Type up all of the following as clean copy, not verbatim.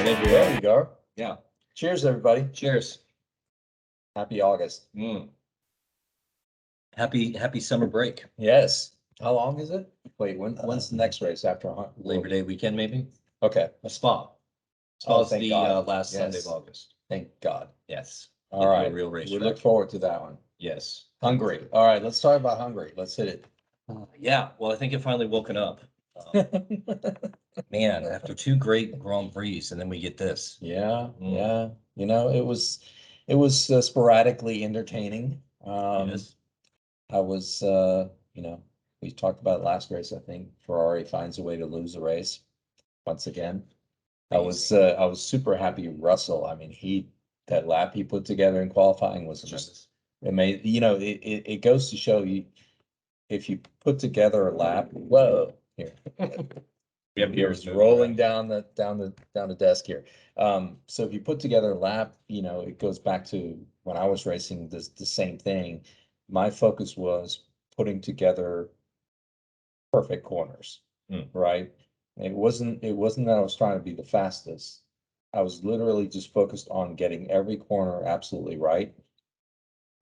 Thank you. There you go. Yeah. Cheers, everybody. Cheers. Happy August. Happy summer break. Yes. How long is it? Wait, when's the next race after Labor Day weekend, maybe? Okay. A spa. Oh, Spa's thank the God. last Sunday Yes. of August. Thank God. Yes. All Get to a right. real We racetrack. look forward to that one. Yes. Hungary. All right, let's talk about Hungary. Let's hit it. Yeah. Well, I think it finally woken up. Man, after two great Grand Prix, and then we get this. Yeah, yeah. You know, it was sporadically entertaining. Yes. I was, we talked about it last race, I think. Ferrari finds a way to lose a race once again. I was super happy Russell. I mean, that lap he put together in qualifying was just amazing. You know, it goes to show you if you put together a lap, whoa, here. We have Beers rolling down the desk here. So if you put together a lap, you know, it goes back to when I was racing the same thing. My focus was putting together perfect corners, right? It wasn't that I was trying to be the fastest. I was literally just focused on getting every corner absolutely right.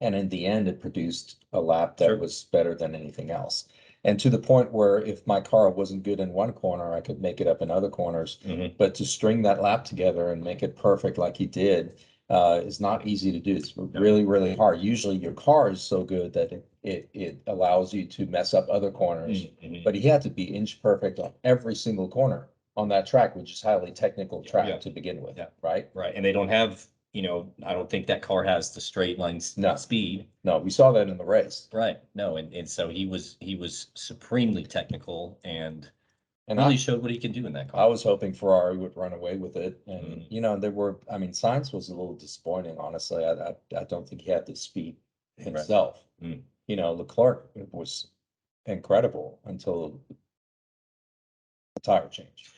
And in the end, it produced a lap that was better than anything else. And to the point where if my car wasn't good in one corner, I could make it up in other corners. But to string that lap together and make it perfect like he did is not easy to do. It's really, really hard. Usually your car is so good that it allows you to mess up other corners. But he had to be inch perfect on every single corner on that track, which is highly technical track to begin with, right? Right. And they don't have, I don't think that car has the straight line speed. No, we saw that in the race. Right. No, and so he was supremely technical and really showed what he can do in that car. I was hoping Ferrari would run away with it. And, Sainz was a little disappointing, honestly. I don't think he had the speed himself. Right. You know, Leclerc was incredible until the tire change.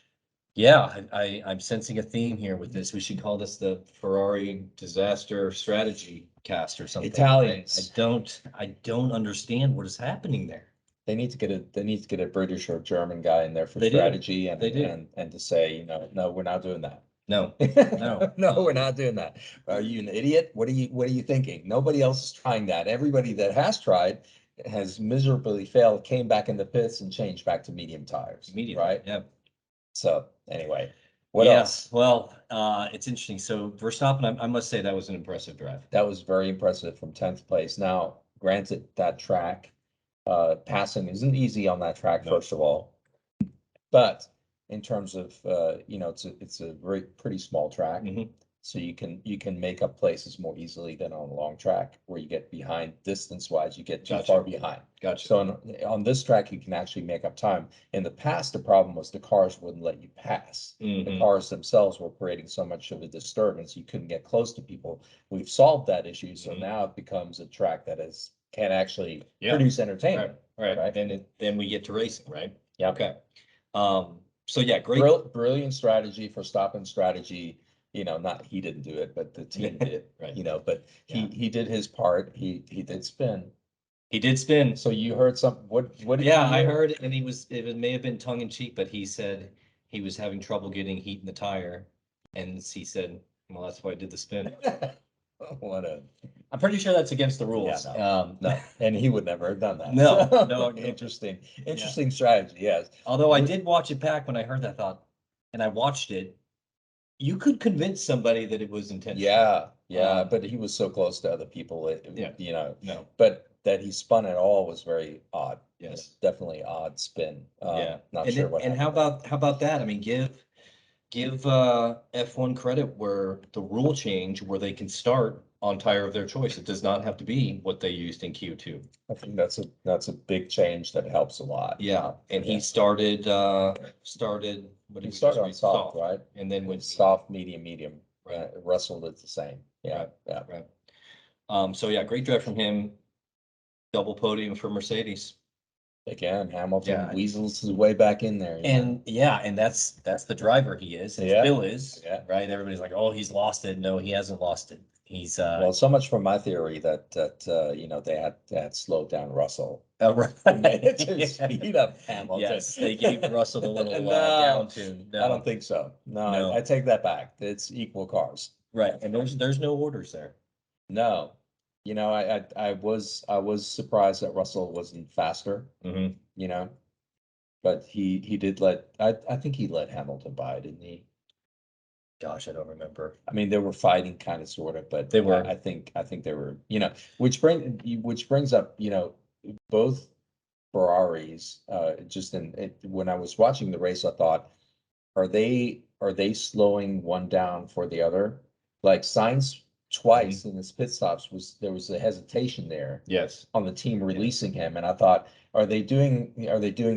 Yeah, I'm sensing a theme here with this. We should call this the Ferrari disaster strategy cast or something. Italians. I don't understand what is happening there. They need to get a British or German guy in there for strategy and to say, no, we're not doing that. No, no, we're not doing that. Are you an idiot? What are you thinking? Nobody else is trying that. Everybody that has tried has miserably failed, came back in the pits and changed back to medium tires. Right? Yeah. So anyway, what else? Well, it's interesting. So Verstappen, I must say that was an impressive drive. That was very impressive from 10th place. Now, granted, that track, passing isn't easy on that track, first of all. But in terms of it's a very pretty small track. So you can make up places more easily than on a long track where you get behind distance-wise, you get too far behind. Gotcha. So on this track, you can actually make up time. In the past, the problem was the cars wouldn't let you pass. The cars themselves were creating so much of a disturbance, you couldn't get close to people. We've solved that issue, so now it becomes a track that can actually produce entertainment. Right. Then we get to racing, right? Yeah. Okay. So yeah, great. Brilliant strategy for stopping strategy. Not he didn't do it, but the team did. Right. But he did his part. He did spin. He did spin. So you heard something? What did you hear? I heard, and it may have been tongue in cheek, but he said he was having trouble getting heat in the tire, and he said, "Well, that's why I did the spin." I'm pretty sure that's against the rules. Yeah, no, and he would never have done that. No. Interesting strategy. Yes. Although I did watch it back when I heard that thought, and I watched it. You could convince somebody that it was intentional. Yeah, but he was so close to other people. No. But that he spun at all was very odd. Yes, definitely odd spin. Not sure what. And how about that? I mean, give F1 credit where the rule change where they can start on tire of their choice. It does not have to be what they used in Q2. I think that's a big change that helps a lot. Yeah, and he started. What he started on soft, right? And then went soft, medium. Right. Russell did the same. Yeah, right. So yeah, great drive from him. Double podium for Mercedes. Again, Hamilton weasels his way back in there. And that's the driver he is. And still is. Yeah. Right. Everybody's like, oh, he's lost it. No, he hasn't lost it. He's Well, so much for my theory that you know, they had slowed down Russell. right. To speed up Hamilton. Yes, they gave Russell a little No, down tune. I don't think so. No, No. I take that back. It's equal cars. Right, and there's no orders there. No, you know, I was surprised that Russell wasn't faster, Mhm. you know, but he did I think he let Hamilton by, didn't he? Gosh, I don't remember. I mean, they were fighting kind of sort of, but They were. I think they were, you know, which brings up, you know, both Ferraris, just when I was watching the race, I thought, are they slowing one down for the other? Like Sainz twice in his pit stops there was a hesitation there Yes. on the team releasing him, and I thought, are they doing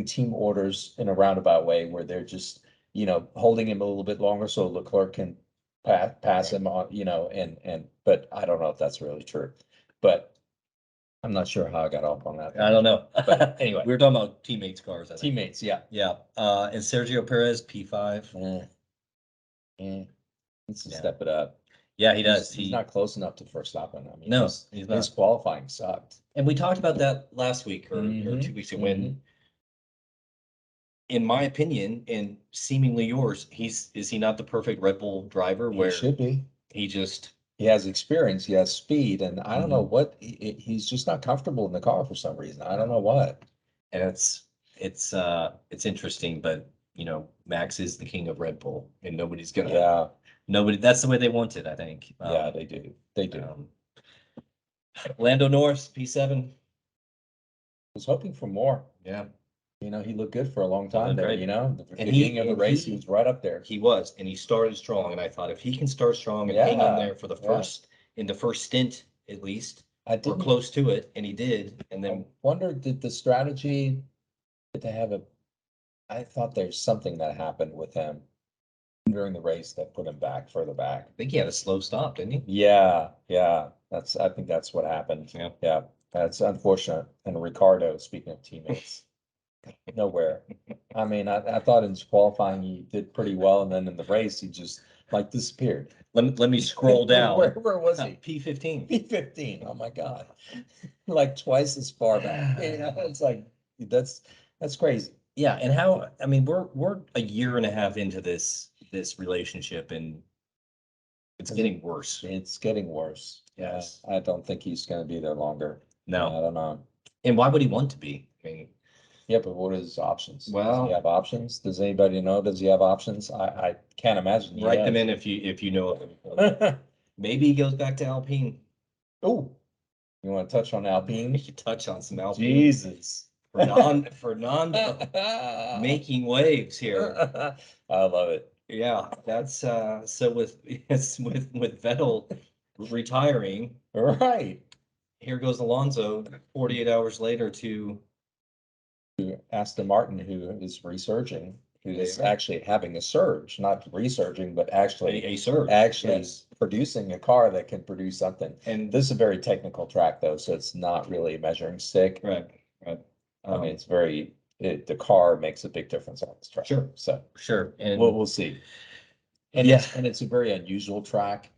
team orders in a roundabout way where they're just, you know, holding him a little bit longer so Leclerc can pass Right. him on, you know, and but I don't know if that's really true, but I'm not sure how I got off on that. I don't know. But anyway. We were talking about teammates' cars, I think. Teammates, yeah. Yeah. And Sergio Perez, P5. Needs to Yeah. step it up. Yeah, he does. He's not close enough to Verstappen. I mean, No, his he's his not. qualifying sucked. And we talked about that last week or Mhm, 2 weeks ago when, in my opinion, and seemingly yours, is he not the perfect Red Bull driver He where should be. he just He has experience, he has speed, and I don't know Mhm. what he's just not comfortable in the car for some reason. I don't know what. and it's interesting, but you know, Max is the king of Red Bull and nobody's gonna Yeah, nobody that's the way they want it, I think. yeah, they do. They do. Lando Norris, P7. Was hoping for more. Yeah. You know, he looked good for a long He time looked there, great. you know. The And beginning of the race, he was right up there. He was, and he started strong. And I thought if he can start strong and hang in Yeah, there for the yeah. in the first stint at least, I or didn't close to it, and he did. And I then wonder, did the strategy, did they have I thought there's something that happened with him during the race that put him back further back. I think he had a slow stop, didn't he? Yeah, yeah. I think that's what happened. Yeah. Yeah, that's unfortunate. And Ricardo, speaking of teammates, nowhere. I mean, I thought in his qualifying he did pretty well, and then in the race he just like disappeared. Let me scroll down. Where was he? P15. P15. Oh my God. Like twice as far back. You know, it's like that's crazy. Yeah, and how I mean we're a year and a half into this relationship and it's getting worse. It's getting worse. Yes. I don't think he's gonna be there longer. No. I don't know. And why would he want to be? I mean, Yeah, but what are his options? Does well, he have options? Does anybody know? Does he have options? I can't imagine he write them does. in if you know of them. Maybe he goes back to Alpine. Oh, you want to touch on We Alpine? should touch on some Alpine. Jesus. Fernando making waves here. I love it. Yeah, that's so with yes, with Vettel retiring, Right. here goes Alonso 48 hours later to Aston Martin, who is resurging, who is Yeah. actually having a surge, not resurging, but actually a surge. actually Yes. producing a car that can produce something. And This is a very technical track though, so it's not really a measuring stick. right. I mean, the car makes a big difference on this track. Sure. So Sure. And we'll see. And Yeah. it's a very unusual track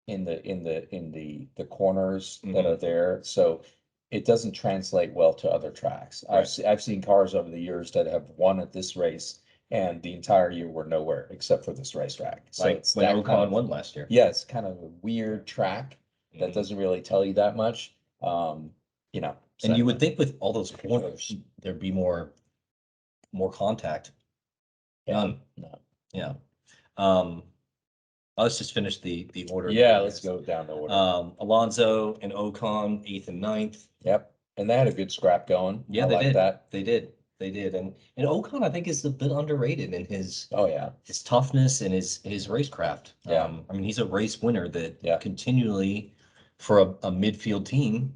in the corners that Mhm. are there. So it doesn't translate well to other tracks. Right. I've seen cars over the years that have won at this race and the entire year were nowhere except for this racetrack. So like it's when that Ocon kind of, won last year. yeah, it's kind of a weird track that Mhm. doesn't really tell you that much. You know, so And you would anyway. think with all those corners, there'd be more contact. Yeah, None. no. Yeah. Let's just finish the order. Yeah, let's go down the order. Alonso and Ocon, 8th and 9th. Yep. And they had a good scrap going. Yeah, I they like did. that. They did. They did. And Ocon, I think, is a bit underrated in his Oh yeah. toughness and his racecraft. Yeah. I mean, he's a race winner that Yeah. continually for a midfield team,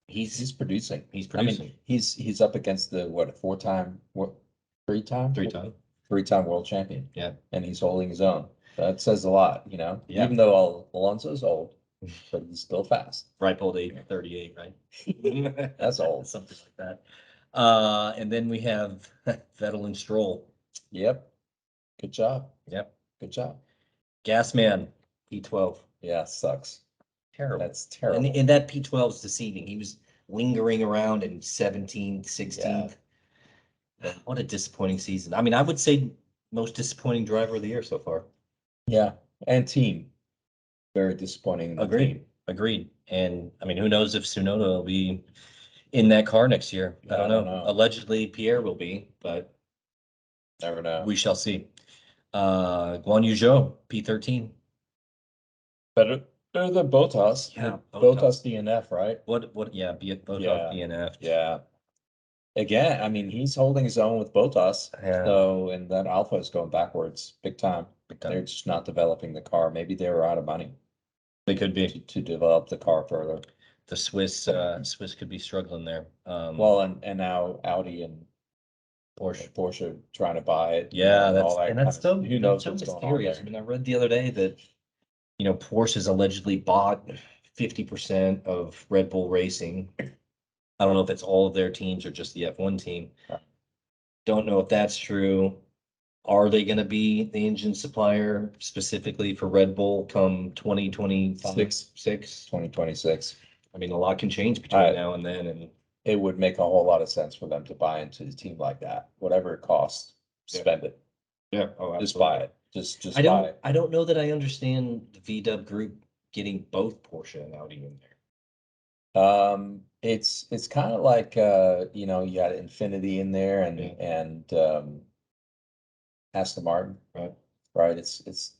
He's producing. he's I mean, producing he's up against the what, three-time? 3 times. Three-time world champion. Yeah. And he's holding his own. That says a lot, you know, Yeah. even though Alonso's old, but he's still fast. Ripe old age, 38, right? That's old. Something like that. And then we have Vettel and Stroll. Yep. Good job. Yep. Good job. Gasman, P12. Yeah, sucks. Terrible. That's terrible. And that P12 is deceiving. He was lingering around in 17th, 16th. What a disappointing season. I mean, I would say most disappointing driver of the year so far. Yeah, and team, very disappointing in the Agreed. team. Agreed. And I mean, who knows if Tsunoda will be in that car next year? I don't know. Allegedly, Pierre will be, but Never know. we shall see. Guan Yu Zhou, P13. Better than Bottas. Yeah, Bottas DNF, right? Yeah, be it Bottas Yeah. DNF. Yeah. Again, I mean, he's holding his own with Bottas. Yeah. So, and that Alpha is going backwards big time. They're just not developing the car. Maybe they were out of money They could be. to develop the car further. The Swiss could be struggling there. Well, and now Audi and Porsche trying to buy it. Yeah, and all that's so who knows so what's going on mysterious. there. I mean, I read the other day that Porsche has allegedly bought 50% of Red Bull Racing. I don't know if it's all of their teams or just the F1 team. Don't know if that's true. Are they going to be the engine supplier specifically for Red Bull come 2026? 2026. I mean, a lot can change between now and then, and it would make a whole lot of sense for them to buy into a team like that. Whatever it costs, spend it. Yeah. Oh, just buy it. Just I buy it. I don't know that I understand the VW group getting both Porsche and Audi in there. It's kind of like you got Infinity in there and Aston Martin, right? It's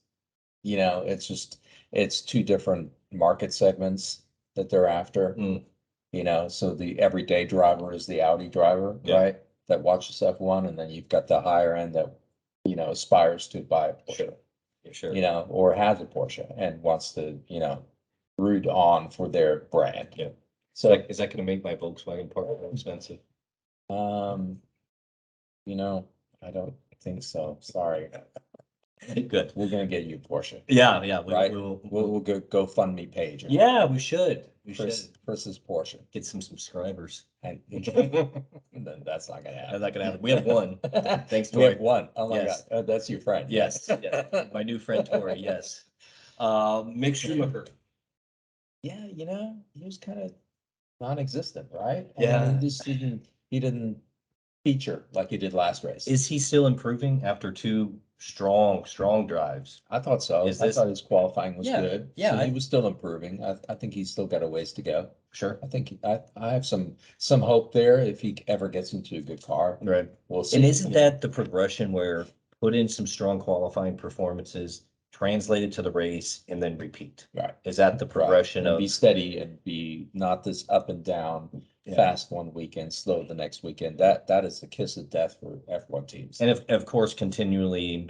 it's two different market segments that they're after. So the everyday driver is the Audi driver, right? That watches F1, and then you've got the higher end that aspires to buy a Porsche, sure. Or has a Porsche and wants to root on for their brand. Yeah. So is that going to make my Volkswagen part more expensive? I don't think so. Sorry. Good. We're gonna get you a Porsche. Yeah. Right. We'll go fund me page. Yeah, we should. Versus Porsche. Get some subscribers. And then that's not gonna happen. That's not gonna happen. We have one. Thanks, Tori. We have one. Oh my God. That's your friend. Yes. My new friend Tori. Yes. Mick Schumacher. Yeah, he was kind of non-existent, right? Yeah. I mean, he didn't feature like he did last race. Is he still improving after two strong drives? I thought so. I thought his qualifying was good. Yeah, so he was still improving. I think he's still got a ways to go. Sure. I think I have some hope there if he ever gets into a good car. Right. We'll see. And isn't that the progression where put in some strong qualifying performances, translate it to the race, and then repeat? Right. Is that the progression and of be steady and be not this up and down, fast one weekend, slow the next weekend? That is the kiss of death for F1 teams. And of course, continually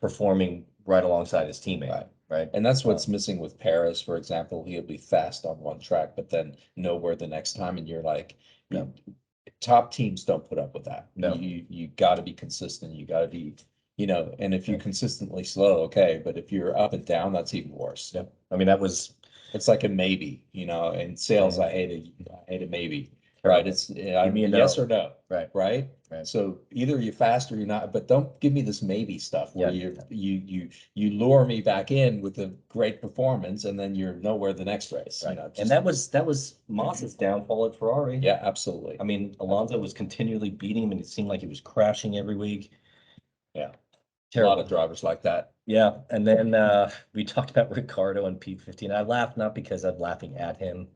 performing right alongside his teammate. Right. And that's what's missing with Paris, for example. He'll be fast on one track, but then nowhere the next time. And you're like, top teams don't put up with that. No. You got to be consistent. You got to be, and if you're consistently slow, okay. But if you're up and down, that's even worse. Yeah. I mean, it's like a maybe, in sales, I hate a maybe. Right. It's give me a no. yes or no. Right. So either you're fast or you're not, but don't give me this maybe stuff where you lure me back in with a great performance and then you're nowhere the next race. Right. And that was Moss's downfall at Ferrari. Yeah, absolutely. I mean, Alonso was continually beating him and it seemed like he was crashing every week. Yeah. Terrible. A lot of drivers like that. Yeah. And then we talked about Ricardo and P15. I laughed not because I'm laughing at him.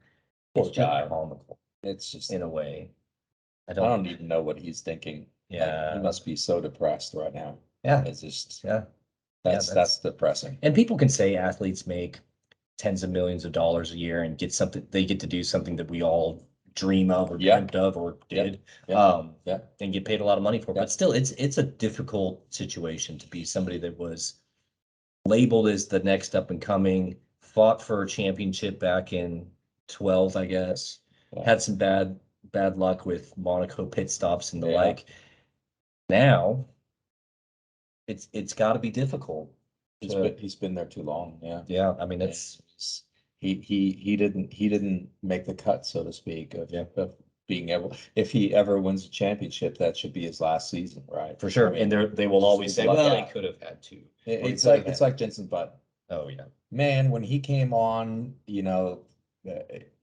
Poor It's guy. just comical. It's just in a way. I don't even know what he's thinking. Yeah. He must be so depressed right now. Yeah. It's just that's depressing. And people can say athletes make tens of millions of dollars a year and they get to do something that we all dream of or dreamt of or did. And get paid a lot of money for it. But still, it's a difficult situation to be somebody that was labeled as the next up and coming, fought for a championship back in 12, I guess. Had some bad luck with Monaco pit stops and the like. Now it's got to be difficult. He's been there too long. Yeah. I mean, he didn't make the cut, so to speak, of being able. If he ever wins a championship, that should be his last season, right? For sure. I mean, they will always say, well, he could have had two. It's like Jenson Button. Oh yeah. man, when he came on,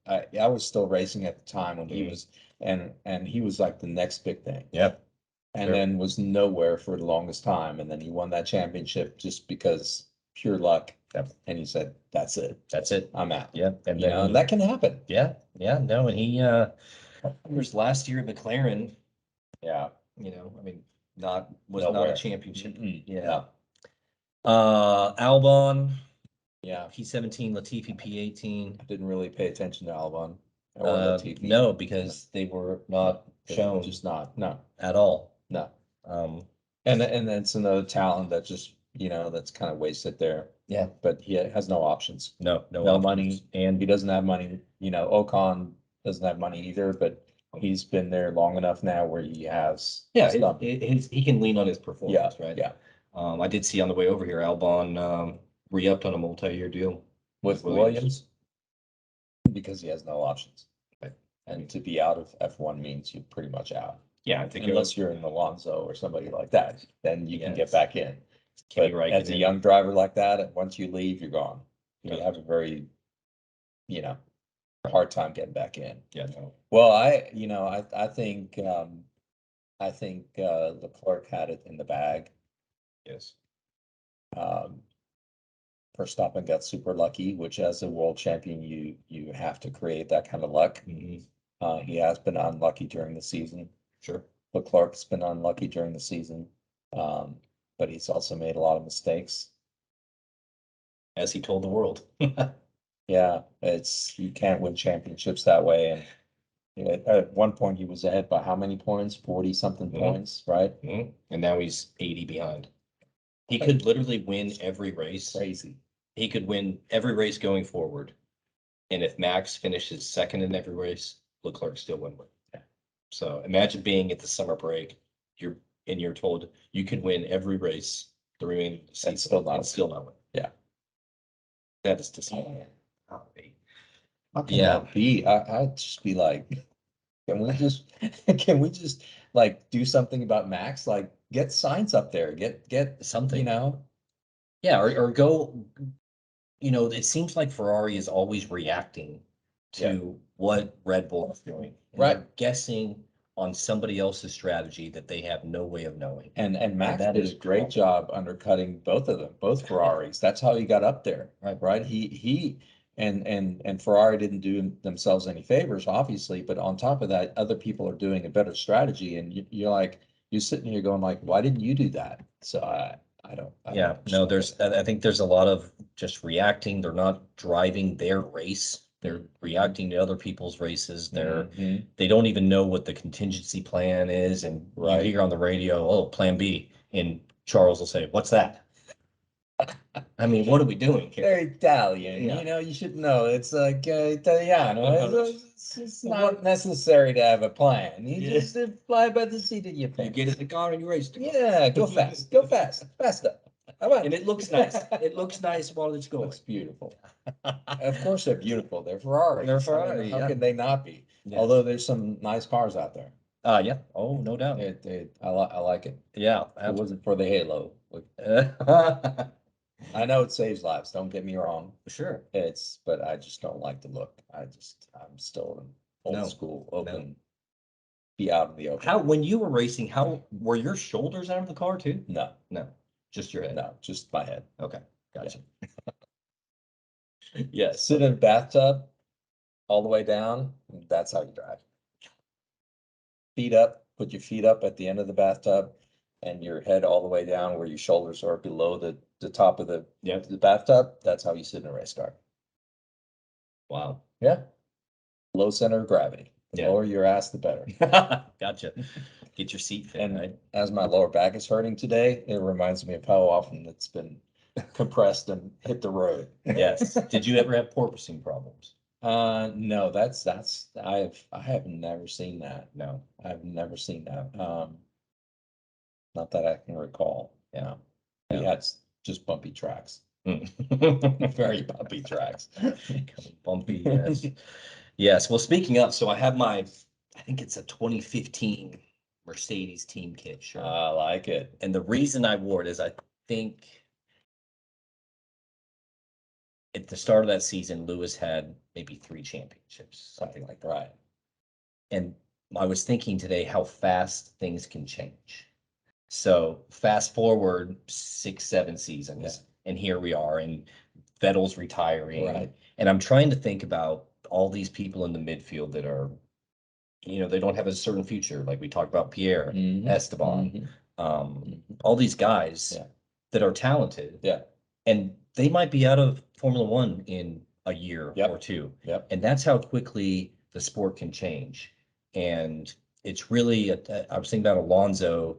I was still racing at the time when he was, and he was like the next big thing. Yeah. And Sure. then was nowhere for the longest time. And then he won that championship just because pure luck. Yep. And he said, that's it. That's it. I'm out. Yeah. And You then know, and that can happen. yeah, yeah, no, and he was last year at McLaren, Yeah. I mean, not was not Nowhere. a championship. Mm-mm. Yeah. No. Albon, Yeah. P17, Latifi P18. I didn't really pay attention to Albon or Latifi. No, because they were not shown Just not. No. at all. No. Um, And it's another talent that just, that's kind of wasted there. yeah, But he has no options. no No options. money, and he doesn't have money. Ocon doesn't have money either, but he's been there long enough now where he has. Yeah, stuff. he can lean on his performance, right? Yeah. I did see on the way over here, Albon re-upped on a multi-year deal With Williams, because he has no options. Right. And to be out of F1 means you're pretty much out. Yeah, I think Unless you're in Alonso or somebody like that, then you can get Yes. back in. Kimi But as a Räikkönen. young driver like that, once you leave, you're gone. You Yeah. have a very, hard time getting back in. Yeah, no. Well, I think Leclerc had it in the bag. Yes. Verstappen got super lucky, which as a world champion, you have to create that kind of luck. Mm-hmm. He has been unlucky during the season. Sure. Leclerc's been unlucky during the season, but he's also made a lot of mistakes. As he told the world. Yeah, you can't win championships that way. And at one point he was ahead by how many points? 40 something points, right? Mm-hmm. And now he's 80 behind. He could literally win every race. Crazy. He could win every race going forward. And if Max finishes second in every race, Leclerc still win. Yeah. So imagine being at the summer break, you're told you can win every race the remaining season And still not win. Yeah. That is disappointing. How can that be? I'd just be like, can we just like do something about Max? Like get signs up there, get something, Yeah, or go, it seems like Ferrari is always reacting to what Red Bull is doing. And right. they're guessing on somebody else's strategy that they have no way of knowing. And Max did a great job undercutting both of them, both Ferraris. That's how he got up there. Right. He and Ferrari didn't do themselves any favors, obviously, but on top of that, other people are doing a better strategy. And you're sitting here going like, why didn't you do that? So I don't no, I think there's a lot of just reacting. They're not driving their race. They're reacting to other people's races. They don't even know what the contingency plan is. And you hear on the radio, oh, plan B. And Charles will say, what's that? I mean, what are we doing here? They're Italian, you should know. It's like Italiano. It's not necessary to have a plan. You just fly by the seat of your pants. You get in the car and you race. Yeah, go fast, faster. And it looks nice. It looks nice while it's going. Looks beautiful. Of course they're beautiful. They're Ferrari. They're Ferrari. How could they not be? Yes. Although there's some nice cars out there. Yeah. Oh, no doubt. I like it. Yeah. It wasn't for the halo. I know it saves lives. Don't get me wrong. Sure. But I just don't like the look. I'm still an old school, open, be out in the open. When you were racing, how were your shoulders out of the car too? No, just your head. No, just my head. Okay, gotcha. Yeah, sit in a bathtub all the way down. That's how you drive. Feet up. Put your feet up at the end of the bathtub, and your head all the way down where your shoulders are below the top of the bathtub. That's how you sit in a race car. Wow. Yeah. Low center of gravity. The lower your ass, the better. Gotcha. Get your seat fit, right? As my lower back is hurting today, it reminds me of how often it's been compressed and hit the road. Yes. Did you ever have porpoising problems? No, I have never seen that. No, I've never seen that. Not that I can recall. Yeah. We had just bumpy tracks. Very bumpy tracks. Bumpy, yes. Yes. Well, speaking of, so I have I think it's a 2015 Mercedes team kit shirt. I like it. And the reason I wore it is I think at the start of that season, Lewis had maybe 3 championships, something like that. Right. And I was thinking today how fast things can change. So fast forward 6, 7 seasons, and here we are, and Vettel's retiring. Right. And I'm trying to think about all these people in the midfield that are, they don't have a certain future. Like we talked about Pierre, Esteban, all these guys that are talented. Yeah. And they might be out of Formula One in a year or two. Yep. And that's how quickly the sport can change. And it's really, I was thinking about Alonso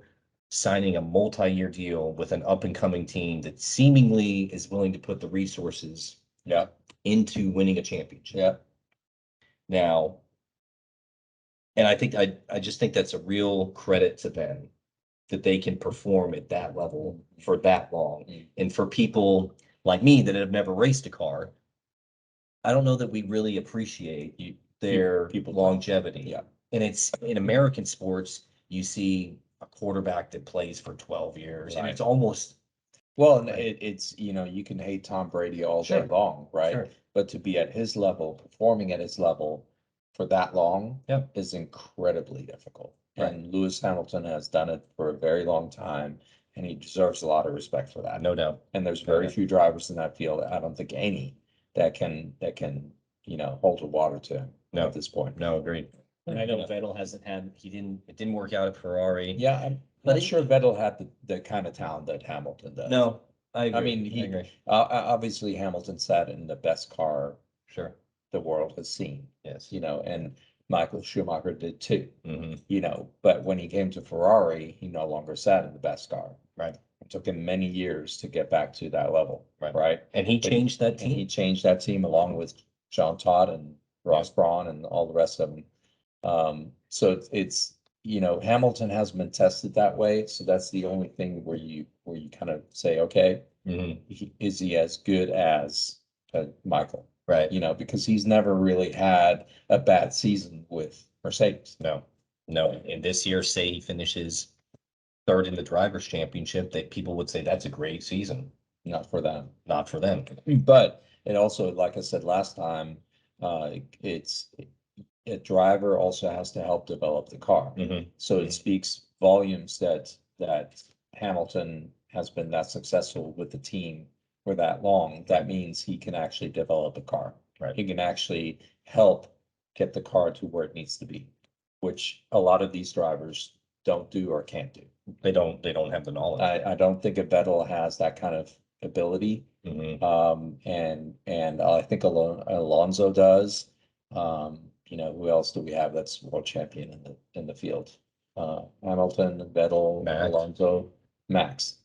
signing a multi-year deal with an up-and-coming team that seemingly is willing to put the resources into winning a championship. Yeah. Now, and I just think that's a real credit to them that they can perform at that level for that long. And for people like me that have never raced a car, I don't know that we really appreciate their longevity. Yeah. And it's in American sports, you see a quarterback that plays for 12 years, and it's almost. Well, and it's, you can hate Tom Brady all day long, right? Sure. But to be at his level, performing at his level for that long is incredibly difficult. Right. And Lewis Hamilton has done it for a very long time, and he deserves a lot of respect for that. No doubt. And there's very few drivers in that field, I don't think any, that can, hold the water to him at this point. No, agreed. And I know Vettel it didn't work out at Ferrari. Yeah, I'm not sure Vettel had the kind of talent that Hamilton does. No, I agree. I mean, I agree. Obviously Hamilton sat in the best car Sure. the world has seen. Yes. And Michael Schumacher did too. Mm-hmm. But when he came to Ferrari, he no longer sat in the best car. Right. It took him many years to get back to that level. Right. And he changed that team. And he changed that team along with Jean Todt and Ross Brawn and all the rest of them. So it's Hamilton hasn't been tested that way. So that's the only thing where you kind of say, okay, is he as good as Michael? Right. Because he's never really had a bad season with Mercedes. No. And this year, say he finishes third in the drivers' championship, that people would say that's a great season. Not for them. Not for them. But it also, like I said last time, it's a driver also has to help develop the car. So it speaks volumes that Hamilton has been that successful with the team for that long. That means he can actually develop a car. Right. He can actually help get the car to where it needs to be, which a lot of these drivers don't do or can't do. They don't have the knowledge. I don't think a Vettel has that kind of ability. And I think Alonso does. Who else do we have that's world champion in the field? Hamilton, Vettel, Alonso, Max.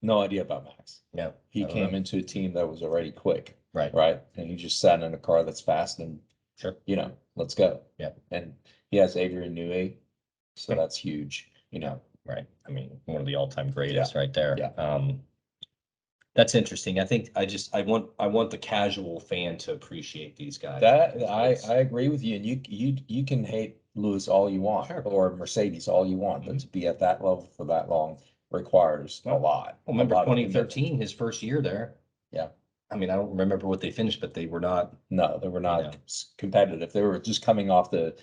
No idea about Max. Yeah. He came into a team that was already quick. Right. And he just sat in a car that's fast and let's go. Yeah. And he has Adrian Newey, so that's huge, Right. I mean, one of the all-time greatest right there. Yeah. That's interesting. I think I want the casual fan to appreciate these guys. That I agree with you. And you can hate Lewis all you want or Mercedes all you want, but to be at that level for that long requires a lot. Well, remember 2013, his first year there. Yeah. I mean, I don't remember what they finished, but they were not. No, they were not competitive. They were just coming off the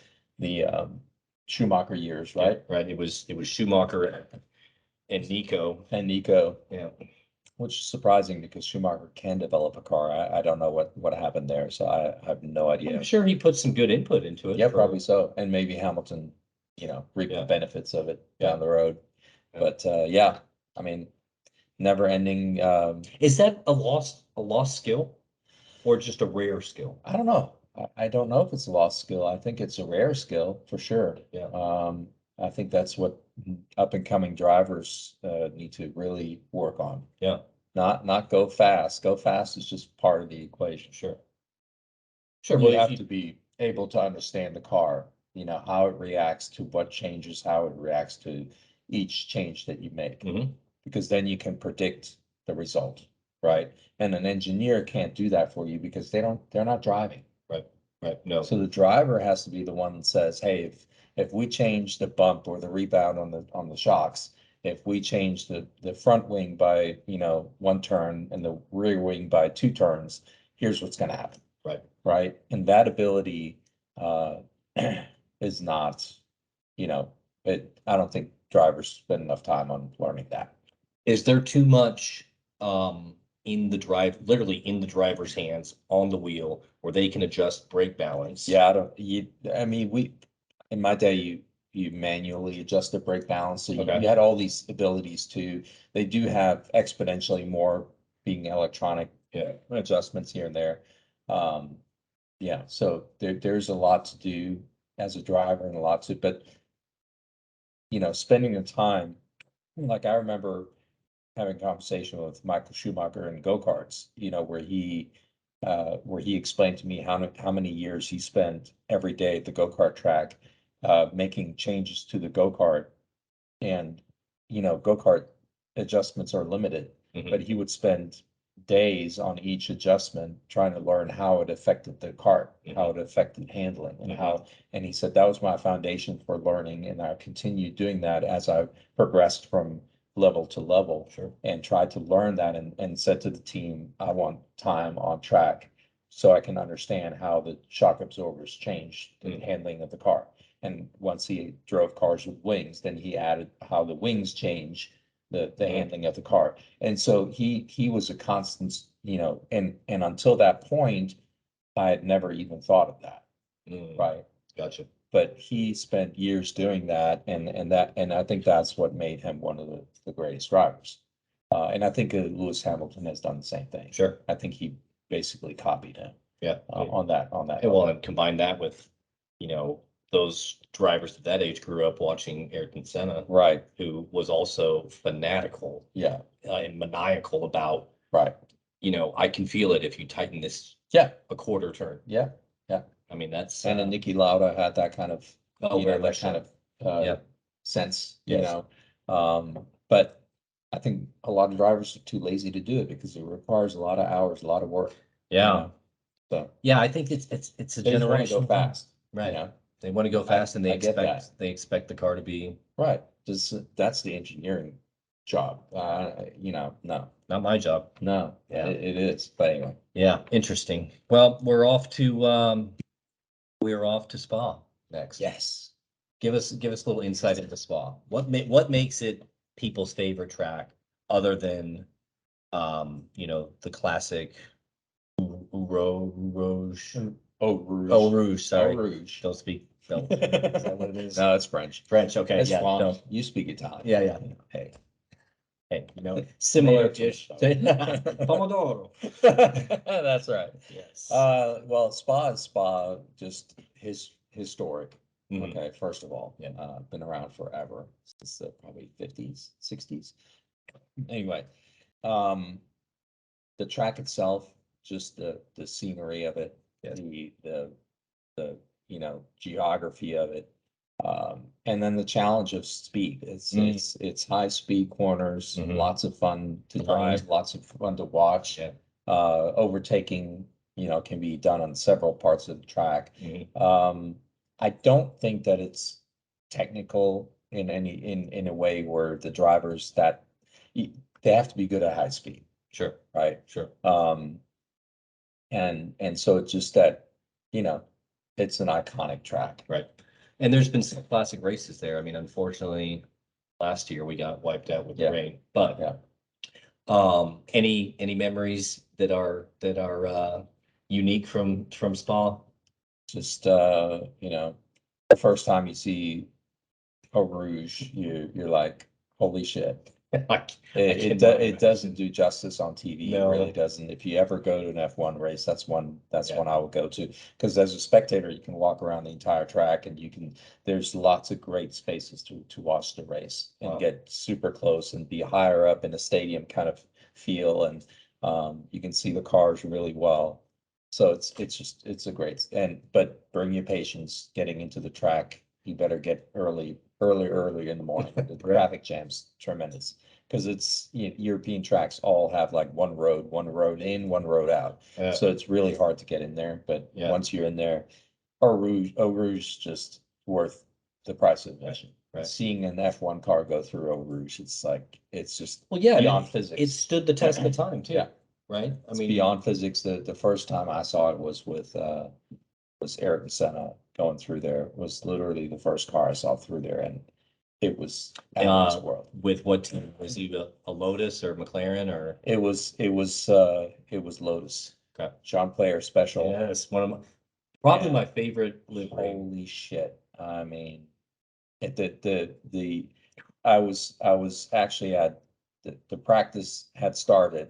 Schumacher years, right? Yeah, right. It was Schumacher and Nico. Yeah. Which is surprising because Schumacher can develop a car. I don't know what happened there, so I have no idea. I'm sure he put some good input into it. Yeah, probably so. And maybe Hamilton, reap the benefits of it down the road. But I mean, never ending. Is that a lost skill or just a rare skill? I don't know. I don't know if it's a lost skill. I think it's a rare skill for sure. Yeah. I think that's what up and coming drivers need to really work on. Yeah. Not go fast. Go fast is just part of the equation. Sure. You have to be able to understand the car, how it reacts to what changes, how it reacts to each change that you make. Because then you can predict the result, right? And an engineer can't do that for you because they're not driving. Right. No. So the driver has to be the one that says, hey, if we change the bump or the rebound on the shocks, if we change the front wing by, you know, 1 turn and the rear wing by 2 turns, here's what's gonna happen. Right. Right? And that ability is not, you know, I don't think drivers spend enough time on learning that. Is there too much literally in the driver's hands on the wheel where they can adjust brake balance? Yeah, I mean, in my day, you manually adjust the brake balance. So Okay. you had all these abilities to, they do have exponentially more being electronic adjustments here and there. Yeah, so there's a lot to do as a driver and a lot to, but you know, spending the time, like I remember having a conversation with Michael Schumacher in go-karts, you know, where he explained to me how many years he spent every day at the go-kart track, making changes to the go-kart. And, you know, go-kart adjustments are limited, but he would spend days on each adjustment trying to learn how it affected the cart, how it affected handling, and and he said that was my foundation for learning, and I continued doing that as I progressed from level to level. Sure. And tried to learn that, and said to the team, I want time on track so I can understand how the shock absorbers change the handling of the car. And once he drove cars with wings, then he added how the wings change the handling of the car. And so he was a constant, you know, and until that point, I had never even thought of that. Right. Gotcha. But he spent years doing that, and I think that's what made him one of the greatest drivers. And I think Lewis Hamilton has done the same thing. Sure. I think he basically copied him. Yeah. On that. Well, and combine that with, you know, those drivers at that age grew up watching Ayrton Senna, Right. who was also fanatical, and maniacal about, right. You know, I can feel it if you tighten this, a quarter turn. Yeah. I mean, that's And then Niki Lauda had that kind of, very that much kind so. of sense, you Yes. know. But I think a lot of drivers are too lazy to do it because it requires a lot of hours, a lot of work. you Yeah. know. So Yeah, I think it's a they just want to generation go fast. Right. You know? They want to go fast and I get that. they expect the car to be Right. That's the engineering job. You know, no, not my job. no, Yeah. it is. But anyway, Yeah, interesting. Well, we're off to Spa next. yes. Give us a little insight into Spa. What makes it people's favorite track other than you know, the classic Rouge. Oh, Rouge. Oh, Rouge, sorry. Oh, Rouge. Don't speak. No. Is that what it is? No, it's French. French, okay. It's Yeah. French. No. You speak Italian. Yeah. Hey. Hey, you know, similar-ish. Pomodoro. That's right. Yes. Well, Spa is Spa, just historic. Mhm. Okay, first of all, been around forever, since probably 50s, 60s. Anyway, the track itself, just the scenery of it, the you know, geography of it. And then the challenge of speed. It's high speed corners, lots of fun to drive, lots of fun to watch. Yeah. Overtaking, you know, can be done on several parts of the track. I don't think that it's technical in a way where the drivers they have to be good at high speed. Sure. Right. Sure. And so it's just that, you know, it's an iconic track. Right. And there's been some classic races there. I mean, unfortunately, last year we got wiped out with the rain. But any memories that are unique from Spa? Just you know, the first time you see Eau Rouge, you're like, holy shit. It doesn't do justice on TV. No. It really doesn't. If you ever go to an F1 race, that's one I will go to. Because as a spectator, you can walk around the entire track, and there's lots of great spaces to watch the race and get super close and be higher up in a stadium kind of feel, and you can see the cars really well. So it's a great, but bring your patience getting into the track. You better get early in the morning. The traffic jam's tremendous because European tracks all have like one road in, one road out. So it's really hard to get in there. But once you're in there, Eau Rouge just worth the price of admission. Right. Seeing an F1 car go through Eau Rouge, it's just Well, yeah, beyond physics. it stood the test of time too. Yeah. Right? I It's mean, beyond physics. The first time I saw it was with Eric Senna going through there. It was literally the first car I saw through there, and it was out of this world. with what team? Was he a Lotus or McLaren or? It was Lotus. Okay. Jean Player Special. Yes, one of my, probably Yeah. my favorite livery. Holy shit. I mean, I was actually at the practice had started,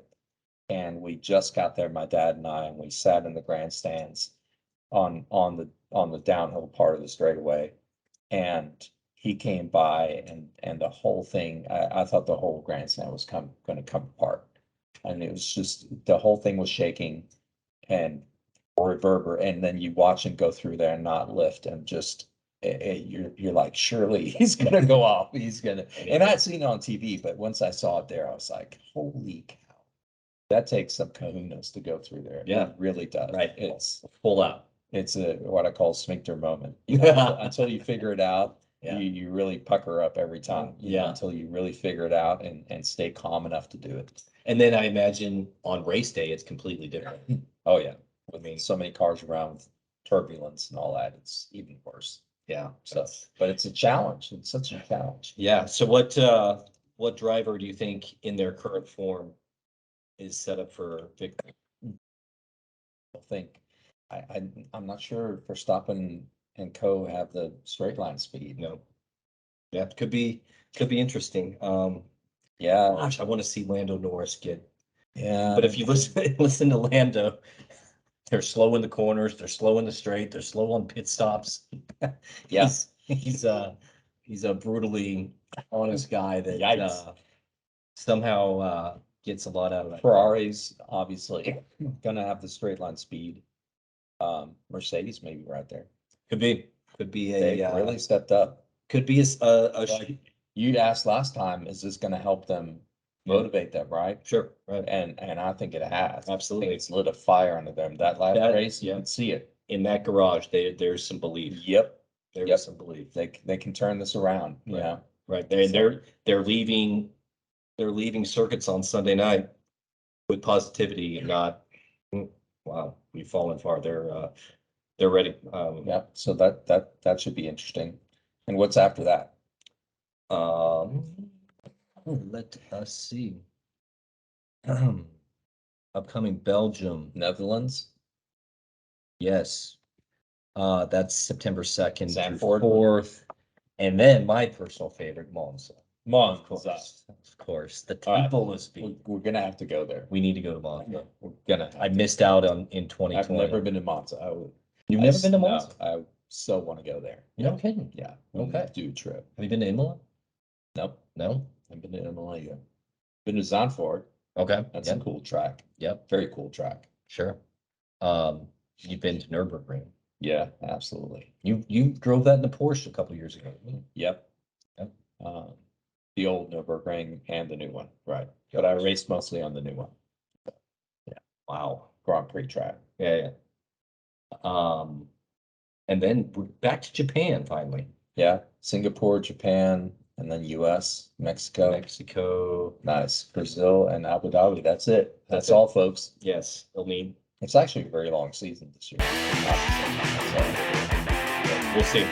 and we just got there, my dad and I, and we sat in the grandstands on the downhill part of the straightaway, and he came by, and the whole thing, I thought the whole grandstand was gonna come apart. And it was just, the whole thing was shaking and and then you watch him go through there and not lift, and just you're like, surely he's gonna go off. He's gonna, and I'd seen it on TV, but once I saw it there, I was like, holy cow. That takes some kahunas to go through there. Yeah. It really does. Right. It's Full out. It's what I call sphincter moment. You know, until you figure it out, Yeah. you really pucker up every time. You know, Yeah. until you really figure it out and stay calm enough to do it. And then I imagine on race day, it's completely different. Oh yeah. I mean, So many cars around with turbulence and all that, it's even worse. yeah. So, but it's a challenge. It's such a challenge. Yeah. So what driver do you think in their current form is set up for victory? I think I'm not sure if Verstappen and Co have the straight line speed. No. Yeah, could be interesting. Yeah, Gosh, I want to see Lando Norris get. yeah. But if you listen to Lando, they're slow in the corners, they're slow in the straight, they're slow on pit stops. Yeah. He's a brutally honest guy that Yikes. somehow gets a lot out of that. Ferrari's obviously gonna have the straight line speed. Mercedes maybe right there. Could be They a really stepped up. could be a Like, you asked last time, is this gonna help them motivate them, right? sure, right. And I think it has. I think Absolutely. it's lit a fire under them. That last That- race, you yeah. can see it. In that garage, there's some belief. Yep. There's Yep. some belief. They can turn this around, you Right. know? Right. They're leaving circuits on Sunday night with positivity and not, wow, we've fallen far. They're ready. Yep. So that should be interesting. And what's after that? Let us see. Upcoming Belgium. Netherlands? Yes. That's September 2nd through Zandvoort. 4th. And then my personal favorite, Monza. Of course. The All right. people of speed. We're gonna have to go there. We need to go to Monza. We're gonna. I missed out in I've 2020. never been to Monza. You've never been to no, Monza? I so want to go there. No kidding. Yeah. Okay. Do a trip. Have you been to Imola? Nope. No? I've been to Imola. Been to Zandvoort. Okay. That's Yep. a cool track. Yep. Very cool track. Sure. You've been to Nürburgring. Yeah, absolutely. You drove that in a Porsche a couple years ago. Yep. Yep. The old Nürburgring and the new one. Right. But I raced mostly on the new one. Wow. Grand Prix track. Yeah. And then we're back to Japan finally. Yeah. Singapore, Japan, and then US, Mexico. Mexico. Nice. Brazil and Abu Dhabi. That's it. That's That's it. all, folks. Yes. They'll need. It's actually a very long season this year. We'll see.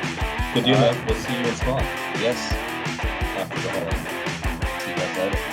Good deal, man. We'll see you in Spa Yes. after the holiday. See you guys later.